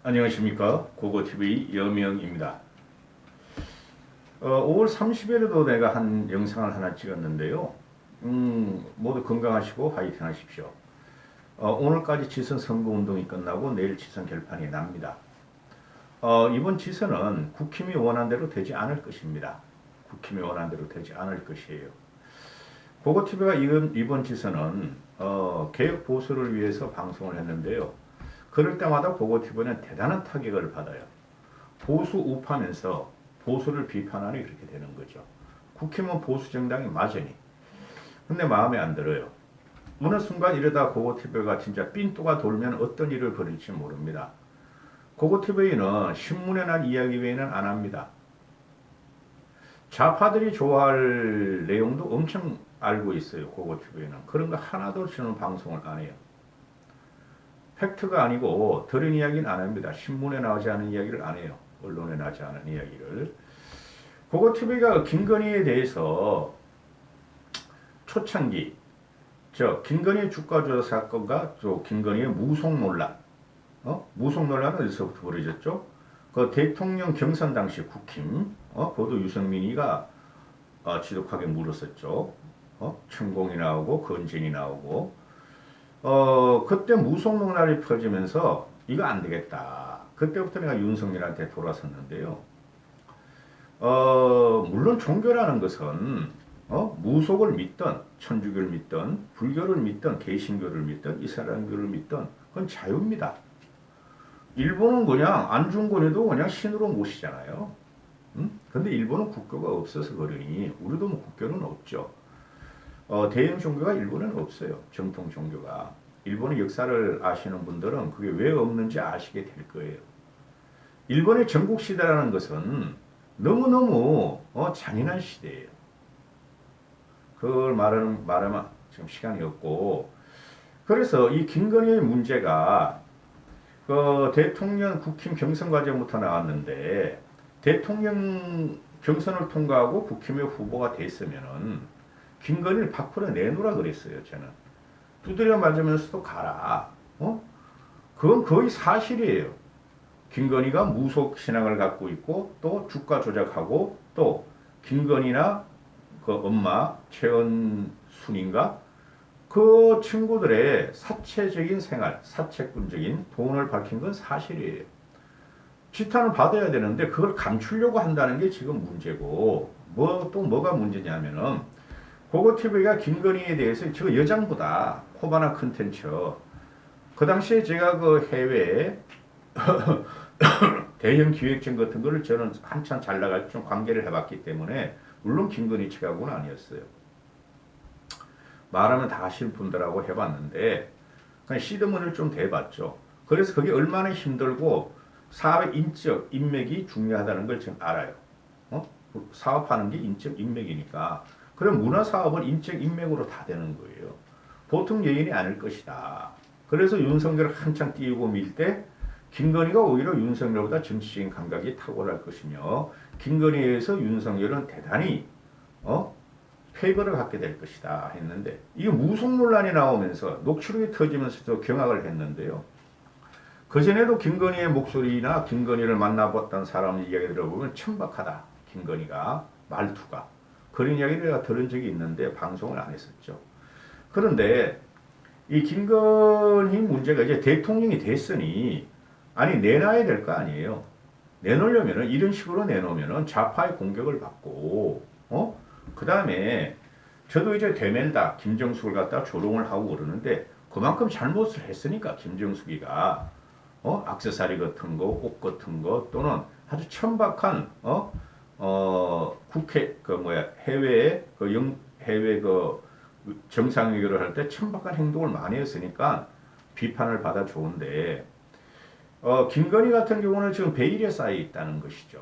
안녕하십니까. 고고TV 여명입니다. 5월 30일에도 내가 한 영상을 하나 찍었는데요. 모두 건강하시고 화이팅 하십시오. 오늘까지 지선 선거운동이 끝나고 내일 지선 결판이 납니다. 이번 지선은 국힘이 원한 대로 되지 않을 것입니다. 국힘이 원한 대로 되지 않을 것이에요. 고고TV가 이번 지선은 개혁 보수를 위해서 방송을 했는데요. 그럴 때마다 고고TV는 대단한 타격을 받아요. 보수 우파면서 보수를 비판하니 그렇게 되는 거죠. 국힘은 보수 정당이 맞으니. 근데 마음에 안 들어요. 어느 순간 이러다 고고TV가 진짜 삔또가 돌면 어떤 일을 벌일지 모릅니다. 고고TV는 신문에 난 이야기 외에는 안 합니다. 좌파들이 좋아할 내용도 엄청 알고 있어요. 고고TV는. 그런 거 하나도 저는 방송을 안 해요. 팩트가 아니고 들은 이야기는 안 합니다. 신문에 나오지 않은 이야기를 안 해요. 언론에 나오지 않은 이야기를. 고고TV가 김건희에 대해서 초창기 김건희 주가 조작 사건과 김건희의 무속 논란, 무속 논란은 어디서부터 벌어졌죠? 그 대통령 경선 당시 국힘, 그것도 유승민이가 지독하게 물었었죠. 천공이 나오고 건진이 나오고, 그때 무속 논란이 퍼지면서 이거 안 되겠다. 그때부터 내가 윤석열한테 돌아섰는데요. 물론 종교라는 것은 무속을 믿든 천주교를 믿든 불교를 믿든 개신교를 믿든 이슬람교를 믿든 그건 자유입니다. 일본은 그냥 안중근해도 그냥 신으로 모시잖아요. 근데 일본은 국교가 없어서 그러니 우리도 뭐 국교는 없죠. 대형 종교가 일본에는 없어요. 정통 종교가. 일본의 역사를 아시는 분들은 그게 왜 없는지 아시게 될 거예요. 일본의 전국시대라는 것은 너무너무 잔인한 시대예요. 그걸 말하면 지금 시간이 없고, 그래서 이 김건희의 문제가 그 대통령 국힘 경선 과정부터 나왔는데, 대통령 경선을 통과하고 국힘의 후보가 됐으면은 김건희를 밖으로 내놓으라 그랬어요. 저는 두드려 맞으면서도 가라. 그건 거의 사실이에요. 김건희가 무속 신앙을 갖고 있고 또 주가 조작하고 또 김건희나 그 엄마 최은순인가 그 친구들의 사채적인 생활, 사채꾼적인 돈을 밝힌 건 사실이에요. 지탄을 받아야 되는데 그걸 감추려고 한다는 게 지금 문제고, 또 뭐가 문제냐면은 고고TV가 김건희에 대해서 저 여장보다 코바나 컨텐츠, 그 당시에 제가 그 해외에 대형 기획전 같은 거를 저는 한참 잘 나갈 좀 관계를 해봤기 때문에 물론 김건희 측하고는 아니었어요. 말하면 다 아시는 분들하고 해봤는데 그냥 시드문을 좀 대봤죠. 그래서 그게 얼마나 힘들고 사업의 인적 인맥이 중요하다는 걸 지금 알아요. 사업하는 게 인적 인맥이니까. 그럼 문화 사업은 인적 인맥으로 다 되는 거예요. 보통 여인이 아닐 것이다. 그래서 윤석열을 한창 띄우고 밀 때 김건희가 오히려 윤석열보다 정치적인 감각이 탁월할 것이며 김건희에 의해서 윤석열은 대단히 페이버를 갖게 될 것이다 했는데, 이게 무속 논란이 나오면서 녹취록이 터지면서 경악을 했는데요. 그전에도 김건희의 목소리나 김건희를 만나봤던 사람 이야기 들어보면 천박하다. 김건희가 말투가. 그런 이야기를 내가 들은 적이 있는데 방송을 안 했었죠. 그런데 이 김건희 문제가 이제 대통령이 됐으니 아니 내놔야 될 거 아니에요. 내놓으려면은 이런 식으로 내놓으면은 좌파의 공격을 받고 그 다음에 저도 이제 되맨다 김정숙을 갖다 조롱을 하고 그러는데 그만큼 잘못을 했으니까 김정숙이가 액세서리 같은 거, 옷 같은 거 또는 아주 천박한 국회 해외에 해외 정상회의를 할 때 천박한 행동을 많이 했으니까 비판을 받아 좋은데, 김건희 같은 경우는 지금 베일에 쌓여 있다는 것이죠.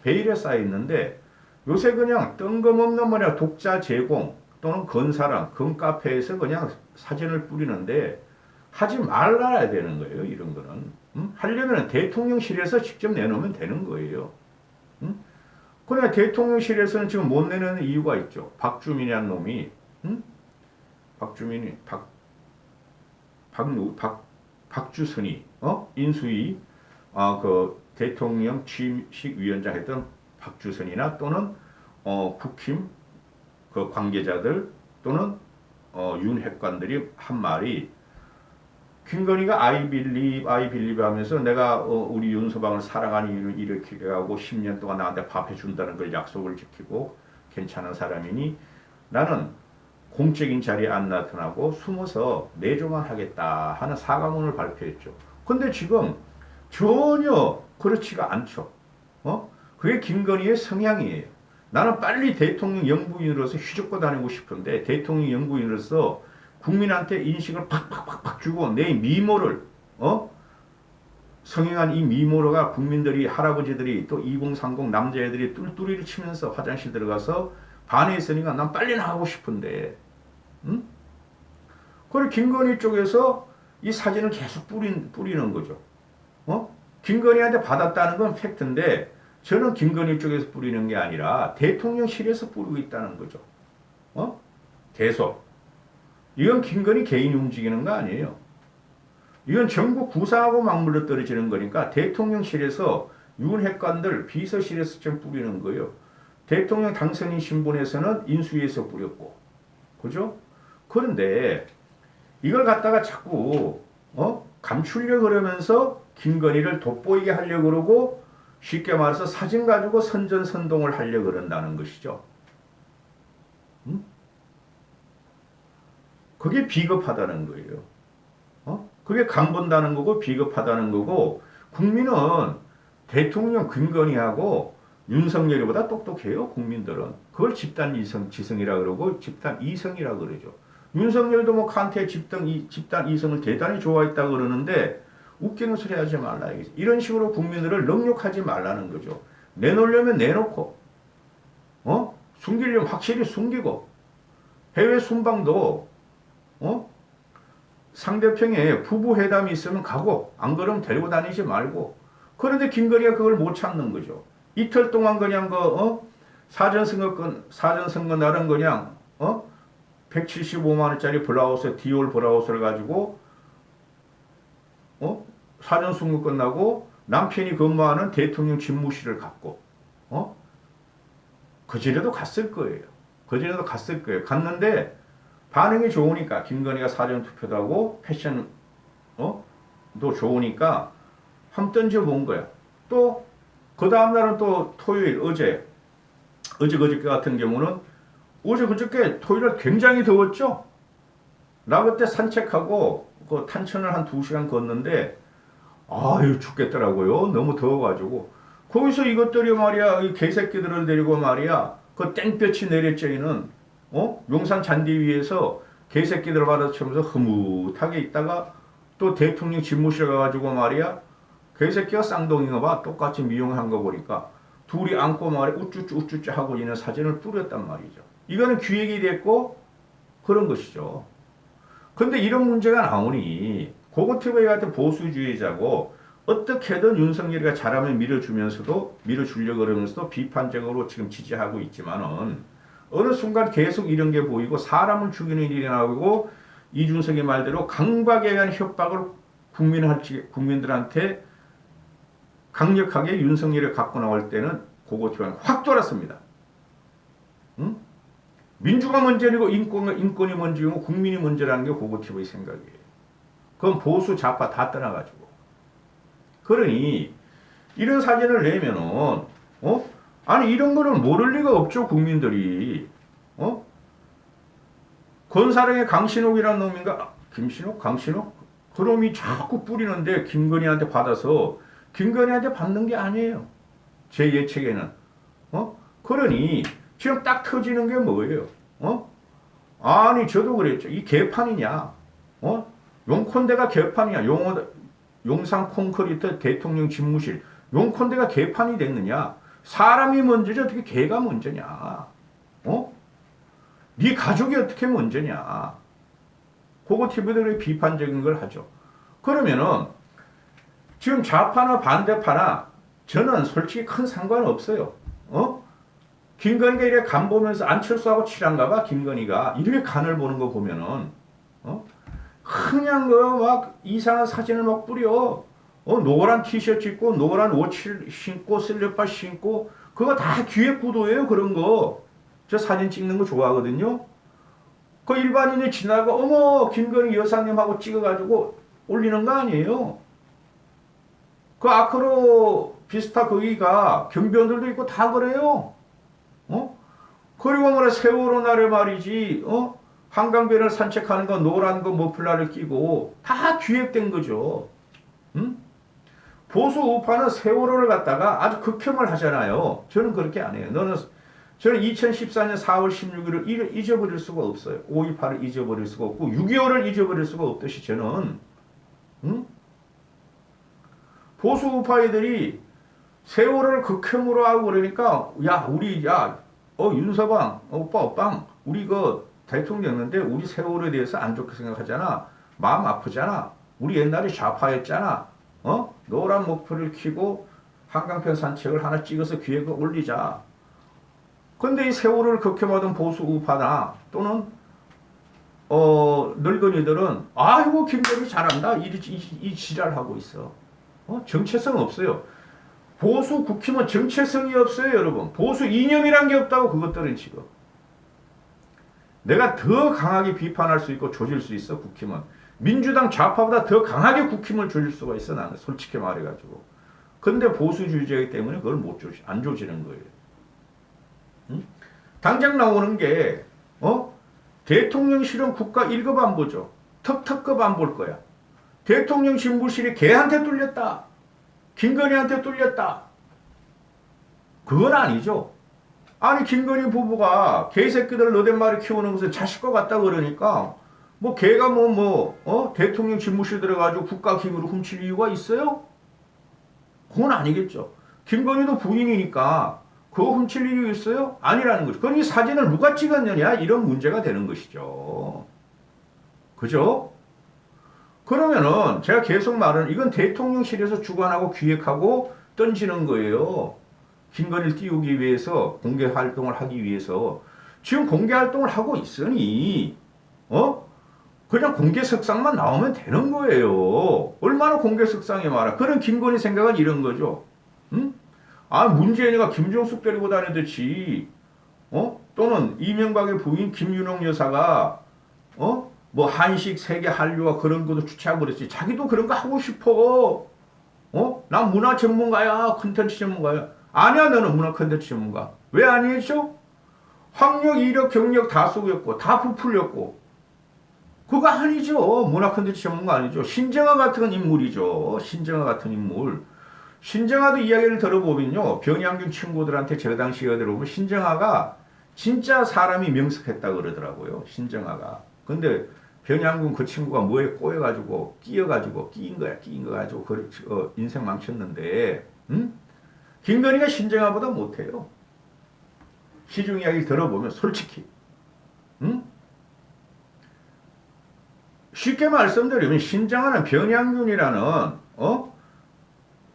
베일에 쌓여 있는데 요새 그냥 뜬금없는 독자 제공 또는 건사랑 건카페에서 그냥 사진을 뿌리는데 하지 말아야 되는 거예요. 이런 거는. 하려면 대통령실에서 직접 내놓으면 되는 거예요. 그러나 대통령실에서는 지금 못 내는 이유가 있죠. 박주민이라는 놈이, 박주민이, 박주선이, 인수위, 그 대통령 취임식 위원장 했던 박주선이나 또는 국힘 그 관계자들 또는 윤핵관들이 한 말이 김건희가 I believe 하면서 내가 우리 윤서방을 사랑하는 이유를 이렇게 하고 10년 동안 나한테 밥해 준다는 걸 약속을 지키고 괜찮은 사람이니 나는 공적인 자리에 안 나타나고 숨어서 내조만 하겠다 하는 사과문을 발표했죠. 근데 지금 전혀 그렇지가 않죠. 그게 김건희의 성향이에요. 나는 빨리 대통령 영부인으로서 휘젓고 다니고 싶은데 대통령 영부인으로서 국민한테 인식을 팍팍팍팍 주고 내 미모를 성행한 이 미모가 국민들이 할아버지들이 또 2030 남자애들이 뚫뚫이를 치면서 화장실 들어가서 반해있으니까 난 빨리 나가고 싶은데 그걸 김건희 쪽에서 이 사진을 계속 뿌리는 거죠. 김건희한테 받았다는 건 팩트인데 저는 김건희 쪽에서 뿌리는 게 아니라 대통령실에서 뿌리고 있다는 거죠. 계속. 이건 김건희 개인이 움직이는 거 아니에요. 이건 정부 구상하고 맞물려 떨어지는 거니까 대통령실에서 윤핵관들 비서실에서 좀 뿌리는 거예요. 대통령 당선인 신분에서는 인수위에서 뿌렸고, 그죠? 그런데 이걸 갖다가 자꾸 감추려고 그러면서 김건희를 돋보이게 하려고 그러고 쉽게 말해서 사진 가지고 선전선동을 하려고 그런다는 것이죠. 그게 비겁하다는 거예요. 그게 간본다는 거고 비겁하다는 거고 국민은 대통령 김건희하고 윤석열이보다 똑똑해요. 국민들은. 그걸 집단 지성이라 그러고 집단 이성이라 그러죠. 윤석열도 뭐 칸트의 집단 이성을 대단히 좋아했다 그러는데 웃기는 소리 하지 말라. 이런 식으로 국민들을 능욕하지 말라는 거죠. 내놓으려면 내놓고 숨기려면 확실히 숨기고 해외 순방도 상대편에 부부회담이 있으면 가고 안 그러면 데리고 다니지 말고 그런데 김건희가 그걸 못 찾는 거죠. 이틀 동안 그냥 사전선거 날은 그냥 175만 원짜리 블라우스 디올 블라우스를 가지고 사전선거 끝나고 남편이 근무하는 대통령 집무실을 갔고 그전에도 갔을 거예요. 갔는데 반응이 좋으니까 김건희가 사전투표도 하고 패션도 좋으니까 한번 던져본 거야. 또 그 다음날은 또 토요일 어제 그저께 같은 경우는 그저께 토요일 굉장히 더웠죠. 나 그때 산책하고 그 탄천을 한 2시간 걷는데 아유 죽겠더라고요. 너무 더워가지고 거기서 이것들이 말이야 이 개새끼들을 데리고 말이야 그 땡볕이 내리쬐는 용산 잔디 위에서 개새끼들 받아치면서 흐뭇하게 있다가 또 대통령 집무실 가가지고 말이야 개새끼가 쌍둥이가 봐 똑같이 미용한 거 보니까 둘이 안고 말이야 우쭈쭈 하고 있는 사진을 뿌렸단 말이죠. 이거는 기획이 됐고 그런 것이죠. 근데 이런 문제가 나오니 고고티브이 같은 보수주의자고 어떻게든 윤석열이가 잘하면 밀어주려고 그러면서도 비판적으로 지금 지지하고 있지만은 어느 순간 계속 이런 게 보이고 사람을 죽이는 일이 나오고 이준석의 말대로 강박에 의한 협박을 국민들한테 강력하게 윤석열을 갖고 나올 때는 고고티브이는 확 돌았습니다. 민주가 문제이고 인권이 문제이고 국민이 문제라는 게 고고티브이 생각이에요. 그건 보수 좌파 다 떠나가지고. 그러니 이런 사진을 내면은 아니 이런 거는 모를 리가 없죠. 국민들이. 건사령의 강신옥이라는 놈인가? 김신옥? 강신옥? 그 놈이 자꾸 뿌리는데 김건희한테 받아서 김건희한테 받는 게 아니에요. 제 예측에는. 그러니 지금 딱 터지는 게 뭐예요? 아니 저도 그랬죠. 이 개판이냐? 용콘대가 개판이냐? 용산 콘크리트 대통령 집무실 용콘대가 개판이 됐느냐? 사람이 먼저지 어떻게 개가 먼저냐? 네 가족이 어떻게 먼저냐? 고고티브들이 비판적인 걸 하죠. 그러면은 지금 좌파나 반대파나 저는 솔직히 큰 상관없어요. 김건희가 이렇게 간 보면서 안철수하고 친한가 봐. 김건희가 이렇게 간을 보는 거 보면은 그냥 막 이상한 사진을 막 뿌려. 노란 티셔츠 입고 노란 옷 신고 슬리퍼 신고 그거 다 기획 구도예요. 그런 거. 저 사진 찍는 거 좋아하거든요. 그 일반인이 지나가 어머 김건희 여사님하고 찍어가지고 올리는 거 아니에요. 그 아크로 비스타 거기가 경비원들도 있고 다 그래요. 그리고 뭐라 세월호 날에 말이지 한강변을 산책하는 거 노란 거 머플러를 끼고 다 기획된 거죠. 응? 보수 우파는 세월호를 갖다가 아주 극혐을 하잖아요. 저는 그렇게 안 해요. 저는 2014년 4월 16일을 잊어버릴 수가 없어요. 5.18을 잊어버릴 수가 없고 6.25를 잊어버릴 수가 없듯이 저는 보수 우파애들이 세월호를 극혐으로 하고 그러니까 윤서방 오빠 우리 그 대통령인데 우리 세월호에 대해서 안 좋게 생각하잖아. 마음 아프잖아. 우리 옛날에 좌파였잖아. 노란 목표를 켜고 한강편 산책을 하나 찍어서 기획을 올리자. 근데 이 세월호를 극혐하던 보수 우파나 또는 늙은이들은 아이고 김건희 잘한다 이 지랄하고 있어. 정체성 없어요. 보수 국힘은 정체성이 없어요, 여러분. 보수 이념이란 게 없다고 그것들은 지금. 내가 더 강하게 비판할 수 있고 조질 수 있어, 국힘은. 민주당 좌파보다 더 강하게 국힘을 조질 수가 있어, 나는. 솔직히 말해가지고. 근데 보수주의자이기 때문에 그걸 안 조지는 거예요. 응? 당장 나오는 게, 대통령실은 국가 1급 안보죠. 특급 안 볼 거야. 대통령 신부실이 걔한테 뚫렸다. 김건희한테 뚫렸다. 그건 아니죠. 아니 김건희 부부가 개새끼들 너댓 말을 키우는 것은 자식과 같다 그러니까 뭐 걔가 대통령 집무실 들어가지고 국가 기밀을 훔칠 이유가 있어요? 그건 아니겠죠. 김건희도 부인이니까 그거 훔칠 이유 있어요? 아니라는 거죠. 그럼 이 사진을 누가 찍었느냐 이런 문제가 되는 것이죠. 그죠? 그러면은 제가 계속 말하는 이건 대통령실에서 주관하고 기획하고 던지는 거예요. 김건희를 띄우기 위해서 공개 활동을 하기 위해서 지금 공개 활동을 하고 있으니 그냥 공개 석상만 나오면 되는 거예요. 얼마나 공개 석상이 많아. 그런 김건희 생각은 이런 거죠. 응? 문재인이가 김종숙 데리고 다니듯이 또는 이명박의 부인 김윤옥 여사가 뭐 한식, 세계 한류와 그런 것도 주최하고 그랬지. 자기도 그런 거 하고 싶어. 난 문화 전문가야. 콘텐츠 전문가야. 아니야 너는 문화 콘텐츠 전문가. 왜 아니겠죠? 학력, 이력, 경력 다 쏘였고 다 부풀렸고 그거 아니죠. 문화 콘텐츠 전문가 아니죠. 신정아 같은 인물이죠. 신정아 같은 인물. 신정아도 이야기를 들어보면요. 변양균 친구들한테 저 당시에 들어보면 신정아가 진짜 사람이 명석했다 그러더라고요. 신정아가. 근데 변양군 그 친구가 뭐에 꼬여가지고 끼인 거야. 끼인 거 가지고 인생 망쳤는데 김건희가 신정아보다 못해요. 시중 이야기를 들어보면 솔직히 쉽게 말씀드리면 신정아는 변양균이라는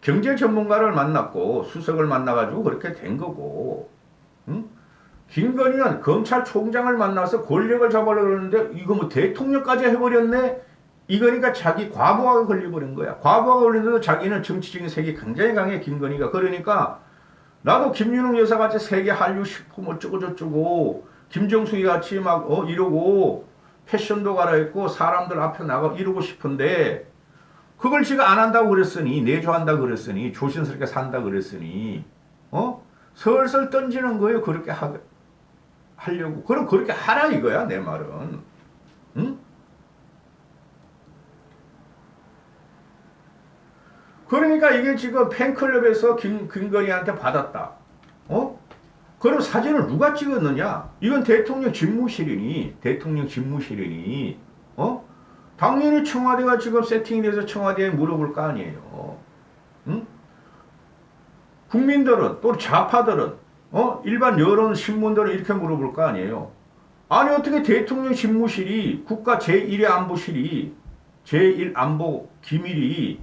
경제 전문가를 만났고 수석을 만나가지고 그렇게 된 거고 김건희는 검찰총장을 만나서 권력을 잡으려고 그러는데 이거 뭐 대통령까지 해버렸네? 이거니까 자기 과부하가 걸려버린 거야. 과부하가 걸리는데도 자기는 정치적인 색이 굉장히 강해 김건희가. 그러니까 나도 김윤웅 여사 같이 세계 한류 식품 어쩌고저쩌고 김정숙이 같이 막 이러고 패션도 갈아입고 사람들 앞에 나가 이러고 싶은데 그걸 지가 안 한다고 그랬으니 내조한다고 그랬으니 조심스럽게 산다고 그랬으니 슬슬 던지는 거예요. 그렇게 하려고. 그럼 그렇게 하라 이거야 내 말은. 응? 그러니까 이게 지금 팬클럽에서 김건희한테 받았다. 그럼 사진을 누가 찍었느냐? 이건 대통령 집무실이니 당연히 청와대가 지금 세팅이 돼서 청와대에 물어볼 거 아니에요. 응? 국민들은 또 좌파들은 일반 여론 신문들은 이렇게 물어볼 거 아니에요. 아니 어떻게 대통령 집무실이 국가 제1의 안보실이 제1안보 기밀이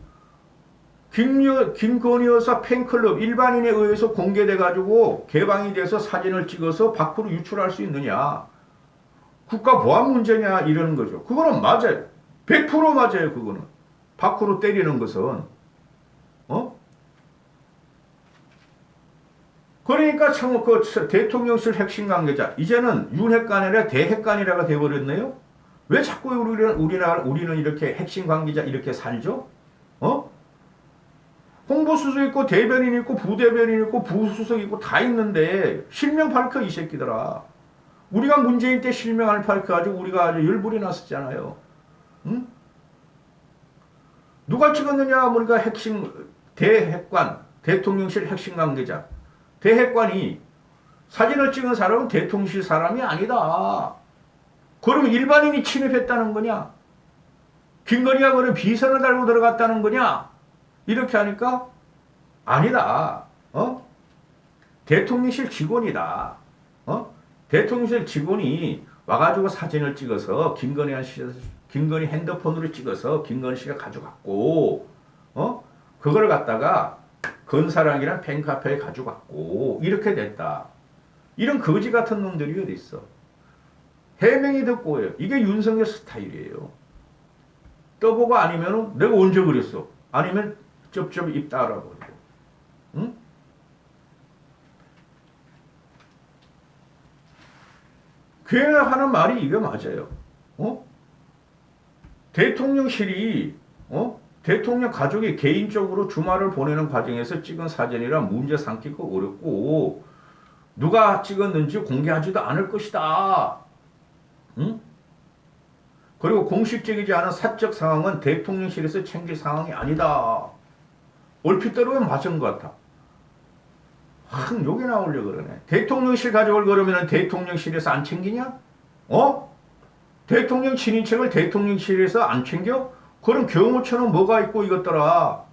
김건희 여사 팬클럽 일반인에 의해서 공개돼가지고 개방이 돼서 사진을 찍어서 밖으로 유출할 수 있느냐. 국가 보안 문제냐 이러는 거죠. 그거는 맞아요. 100% 맞아요. 그거는. 밖으로 때리는 것은. 어? 그러니까 참 그 대통령실 핵심 관계자 이제는 윤핵관이라 대핵관이라가 돼버렸네요. 왜 자꾸 우리는 이렇게 핵심 관계자 이렇게 살죠? 어? 홍보수석 있고 대변인 있고 부대변인 있고 부수석 있고 다 있는데 실명 밝혀 이 새끼들아. 우리가 문재인 때 실명을 밝혀가지고 우리가 아주 열불이 났었잖아요. 응? 누가 찍었느냐 보니까 핵심 대핵관 대통령실 핵심 관계자 대핵관이 사진을 찍은 사람은 대통령실 사람이 아니다. 그러면 일반인이 침입했다는 거냐? 김건희가 그런 비선을 달고 들어갔다는 거냐? 이렇게 하니까 아니다. 어? 대통령실 직원이다. 어? 대통령실 직원이 와가지고 사진을 찍어서 김건희 핸드폰으로 찍어서 김건희 씨가 가져갔고, 그걸 갖다가 건사랑이란 팬카페에 가져갔고 이렇게 됐다. 이런 거지 같은 놈들이 어디 있어? 해명이 듣고요. 이게 윤석열 스타일이에요. 떠보고 아니면은 내가 언제 그랬어? 아니면 쩝쩝 입 따라버리고. 응? 걔가 하는 말이 이게 맞아요. 대통령실이 대통령 가족이 개인적으로 주말을 보내는 과정에서 찍은 사진이라 문제 삼기가 어렵고 누가 찍었는지 공개하지도 않을 것이다. 응? 그리고 공식적이지 않은 사적 상황은 대통령실에서 챙길 상황이 아니다. 얼핏 들으면 맞은 것 같아. 욕이 나오려고 그러네. 대통령실 가져올 거라면 대통령실에서 안 챙기냐? 대통령 친인척을 대통령실에서 안 챙겨? 그럼 경호처는 뭐가 있고 이것더라.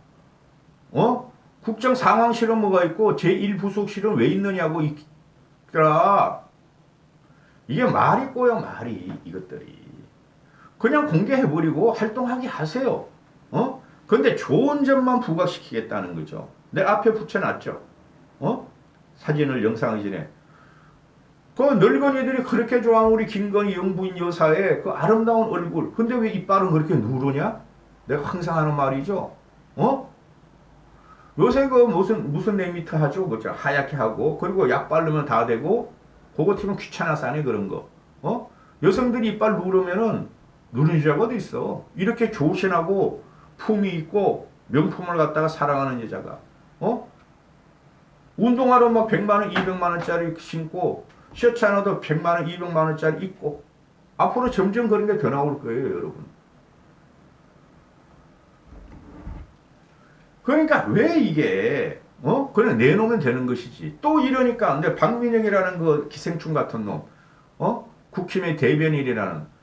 국정상황실은 뭐가 있고 제1부속실은 왜 있느냐고 있더라. 이게 말이 꼬여 말이 이것들이. 그냥 공개해버리고 활동하게 하세요. 근데 좋은 점만 부각시키겠다는 거죠. 내 앞에 붙여놨죠. 사진을 영상을 전에. 그 늙은이들이 그렇게 좋아하는 우리 김건희 영부인 여사의 그 아름다운 얼굴. 근데 왜 이빨은 그렇게 누르냐? 내가 항상 하는 말이죠. 요새 그 무슨 레미트 하죠? 그죠? 하얗게 하고 그리고 약 바르면 다 되고 그거 튀면 귀찮아서 안 해 그런 거. 여성들이 이빨 누르면은 누른 여자가 어디 있어? 이렇게 조신하고 품이 있고 명품을 갖다가 사랑하는 여자가 운동화로 막 100만원, 200만원짜리 신고 셔츠 하나도 100만원, 200만원짜리 입고 앞으로 점점 그런 게 더 나올 거예요, 여러분. 그러니까 왜 이게 그냥 내놓으면 되는 것이지. 또 이러니까 근데 박민영이라는 그 기생충 같은 놈, 국힘의 대변인이라는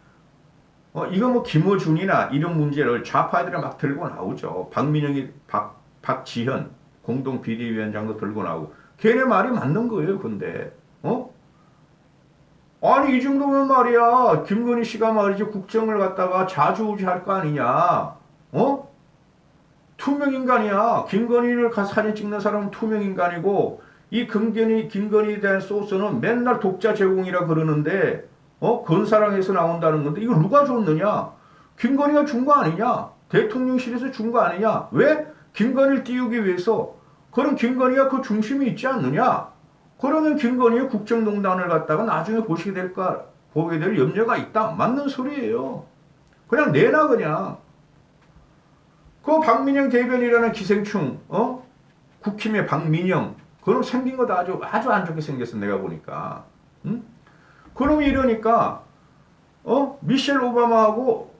이거 뭐 김어준이나 이런 문제를 좌파들이 막 들고 나오죠. 박민영이 박지현 공동 비대위원장도 들고 나오고 걔네 말이 맞는 거예요. 근데 아니 이 정도면 말이야 김건희 씨가 말이지 국정을 갖다가 좌지우지할 거 아니냐. 투명인간이야. 김건희를 사진 찍는 사람은 투명인간이고 이 김건희에 대한 소스는 맨날 독자 제공이라 그러는데 건사랑에서 나온다는 건데 이거 누가 줬느냐? 김건희가 준 거 아니냐? 대통령실에서 준 거 아니냐? 왜? 김건희를 띄우기 위해서. 그럼 김건희가 그 중심이 있지 않느냐? 그러면 김건희의 국정농단을 갖다가 나중에 보게 될 염려가 있다. 맞는 소리예요. 그냥 내놔 그냥. 그 박민영 대변이라는 기생충, 국힘의 박민영, 그럼 생긴 것도 아주 안 좋게 생겼어 내가 보니까. 응? 그럼 이러니까 미셸 오바마하고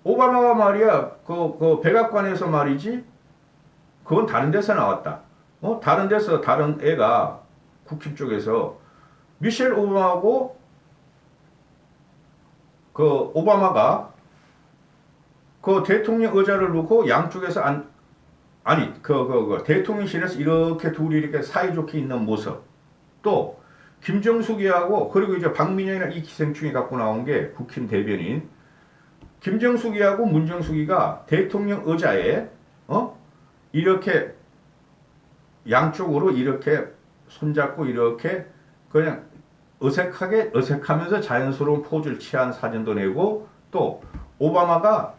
오바마가 말이야 그 백악관에서 말이지 그건 다른 데서 나왔다. 다른 데서 다른 애가 국힘 쪽에서 미셸 오바마하고 그 오바마가 그 대통령 의자를 놓고 양쪽에서 대통령실에서 이렇게 둘이 이렇게 사이좋게 있는 모습. 또 김정숙이하고 그리고 이제 박민영이나 이 기생충이 갖고 나온 게 국힘 대변인 김정숙이하고 문정숙이가 대통령 의자에 이렇게 양쪽으로 이렇게 손잡고 이렇게 그냥 어색하면서 자연스러운 포즈를 취한 사진도 내고 또 오바마가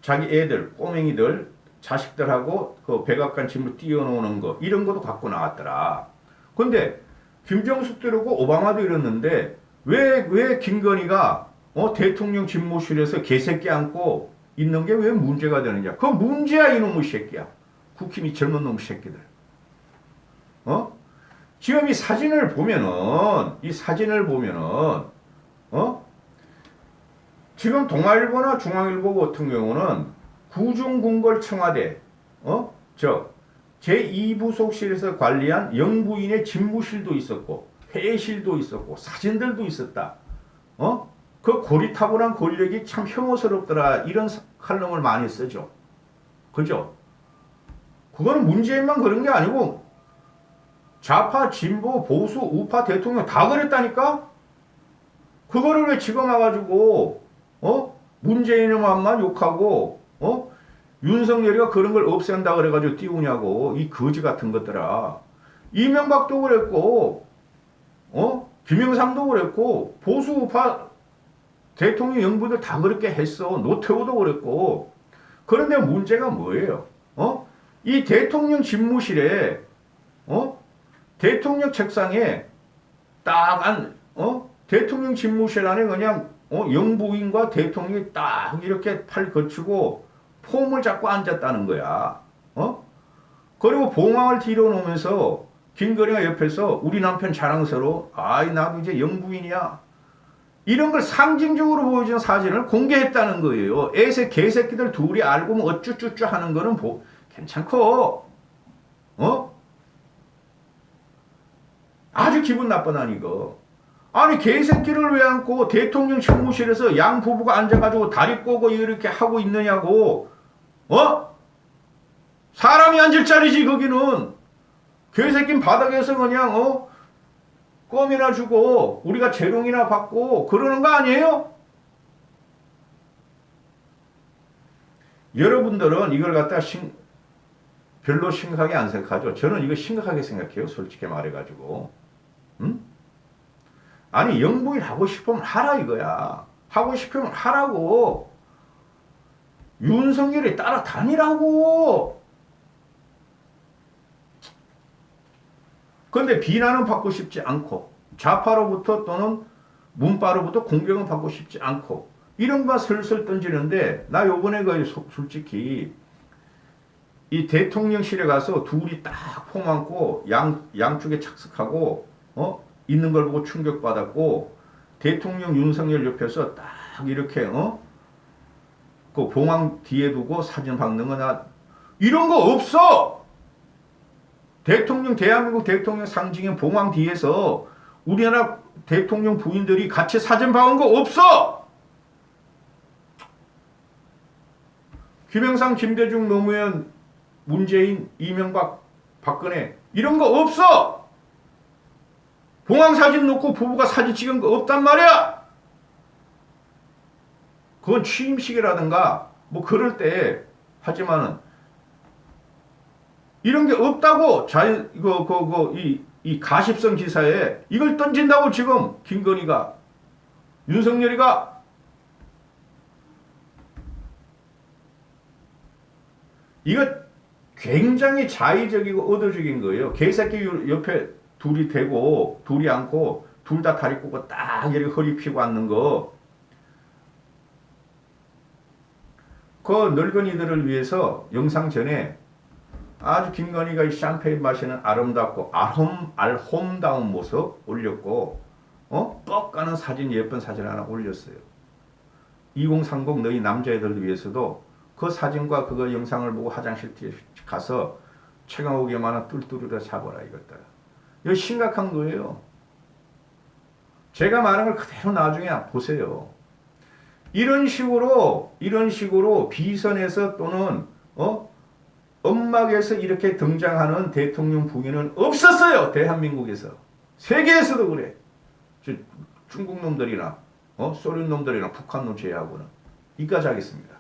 자기 애들 꼬맹이들 자식들하고 그 백악관 짐을 띄워놓는 거 이런 것도 갖고 나왔더라. 근데 김정숙도 이러고 오바마도 이랬는데 왜 김건희가 대통령 집무실에서 개새끼 안고 있는 게 왜 문제가 되느냐? 그거 문제야 이놈의 새끼야. 국힘이 젊은 놈 새끼들. 지금 이 사진을 보면은 지금 동아일보나 중앙일보 같은 경우는 구중궁궐 청와대 제2부속실에서 관리한 영부인의 집무실도 있었고 회의실도 있었고 사진들도 있었다. 그 고리타분한 권력이 참 혐오스럽더라. 이런 칼럼을 많이 쓰죠. 그죠? 그거는 문재인만 그런 게 아니고 좌파, 진보, 보수, 우파 대통령 다 그랬다니까? 그거를 왜 지금 와가지고 문재인만 욕하고 윤석열이가 그런 걸 없앤다 그래가지고 띄우냐고. 이 거지 같은 것들아. 이명박도 그랬고 김영삼도 그랬고 보수 우파 대통령 영부들 다 그렇게 했어. 노태우도 그랬고. 그런데 문제가 뭐예요? 이 대통령 집무실에 대통령 책상에 대통령 집무실 안에 그냥 영부인과 대통령이 딱 이렇게 팔 거치고 폼을 잡고 앉았다는 거야. 그리고 봉황을 뒤로 놓으면서 김건희가 옆에서 우리 남편 자랑스러워. 아이 나도 이제 영부인이야. 이런 걸 상징적으로 보여준 사진을 공개했다는 거예요. 애새 개새끼들 둘이 알고 뭐 어쭈쭈쭈 하는 거는 괜찮고 아주 기분 나쁘다니까. 아니 개새끼를 왜 안고 대통령 집무실에서 양 부부가 앉아가지고 다리 꼬고 이렇게 하고 있느냐고. 사람이 앉을 자리지 거기는. 개새끼는 바닥에서 그냥 껌이나 주고 우리가 재롱이나 받고 그러는 거 아니에요? 여러분들은 이걸 갖다 별로 심각하게 안 생각하죠. 저는 이거 심각하게 생각해요. 솔직히 말해가지고. 아니 영부인 하고 싶으면 하라 이거야. 하고 싶으면 하라고. 윤석열이 따라다니라고. 그런데 비난은 받고 싶지 않고 좌파로부터 또는 문파로부터 공격은 받고 싶지 않고 이런 거 슬슬 던지는데 나 요번에 솔직히 이 대통령실에 가서 둘이 딱 폼 안고 양쪽에 착석하고 있는 걸 보고 충격받았고 대통령 윤석열 옆에서 딱 이렇게 그 봉황 뒤에 두고 사진 박는 거나 이런 거 없어. 대한민국 대통령 상징인 봉황 뒤에서 우리나라 대통령 부인들이 같이 사진 박은 거 없어. 김영삼, 김대중, 노무현, 문재인, 이명박, 박근혜 이런 거 없어. 봉황 사진 놓고 부부가 사진 찍은 거 없단 말이야. 그건 취임식이라든가 뭐 그럴 때 하지만은 이런 게 없다고 이 가십성 기사에 이걸 던진다고 지금 김건희가 윤석열이가 이거 굉장히 자의적이고 의도적인 거예요. 개새끼 옆에 둘이 대고 둘이 앉고 둘 다 다리 꼬고 딱 이렇게 허리 펴고 앉는 거. 그 늙은이들을 위해서 영상 전에 아주 김건희가 이 샴페인 마시는 아름답고 알홈다운 모습 올렸고 뻑 가는 사진 예쁜 사진 하나 올렸어요. 2030 너희 남자애들 위해서도 그 사진과 그거 영상을 보고 화장실 뒤에 가서 최강욱이만한 뚫뚫이라 잡아라 이것들. 이거 심각한 거예요. 제가 말한 걸 그대로 나중에 보세요. 이런 식으로 비선에서 또는 엄막에서 이렇게 등장하는 대통령 부인은 없었어요. 대한민국에서. 세계에서도 그래. 중국 놈들이나 소련 놈들이나 북한 놈 제외하고는. 이까지 하겠습니다.